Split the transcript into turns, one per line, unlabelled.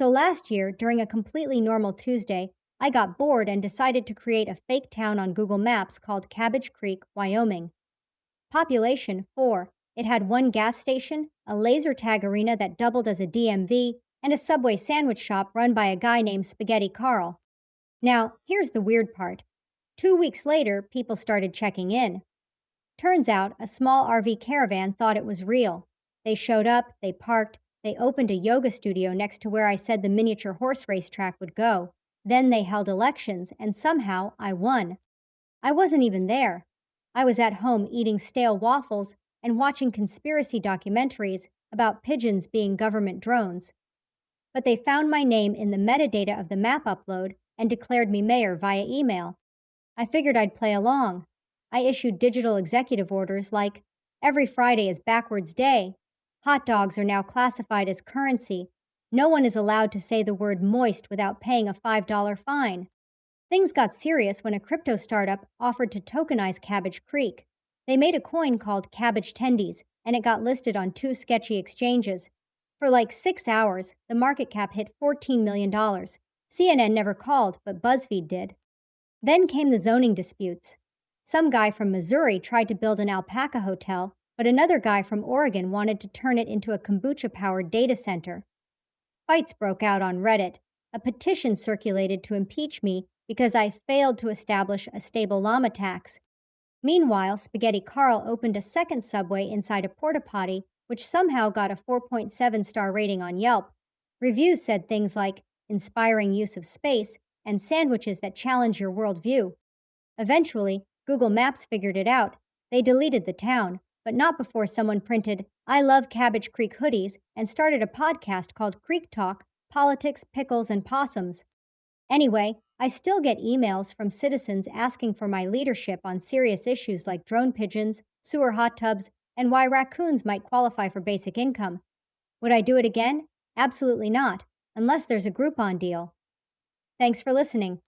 So last year, during a completely normal Tuesday, I got bored and decided to create a fake town on Google Maps called Cabbage Creek, Wyoming. Population 4. It had one gas station, a laser tag arena that doubled as a DMV, and a Subway sandwich shop run by a guy named Spaghetti Carl. Now, here's the weird part. 2 weeks later, people started checking in. Turns out, a small RV caravan thought it was real. They showed up, they parked, they opened a yoga studio next to where I said the miniature horse race track would go. Then they held elections, and somehow I won. I wasn't even there. I was at home eating stale waffles and watching conspiracy documentaries about pigeons being government drones. But they found my name in the metadata of the map upload and declared me mayor via email. I figured I'd play along. I issued digital executive orders like, every Friday is backwards day. Hot dogs are now classified as currency. No one is allowed to say the word moist without paying a $5 fine. Things got serious when a crypto startup offered to tokenize Cabbage Creek. They made a coin called Cabbage Tendies, and it got listed on two sketchy exchanges. For like 6 hours, the market cap hit $14 million. CNN never called, but BuzzFeed did. Then came the zoning disputes. Some guy from Missouri tried to build an alpaca hotel, but another guy from Oregon wanted to turn it into a kombucha-powered data center. Fights broke out on Reddit. A petition circulated to impeach me because I failed to establish a stable llama tax. Meanwhile, Spaghetti Carl opened a second Subway inside a porta potty, which somehow got a 4.7-star rating on Yelp. Reviews said things like inspiring use of space and sandwiches that challenge your worldview. Eventually, Google Maps figured it out. They deleted the town, but not before someone printed "I love Cabbage Creek hoodies" and started a podcast called Creek Talk: Politics, Pickles, and Possums. Anyway, I still get emails from citizens asking for my leadership on serious issues like drone pigeons, sewer hot tubs, and why raccoons might qualify for basic income. Would I do it again? Absolutely not, unless there's a Groupon deal. Thanks for listening.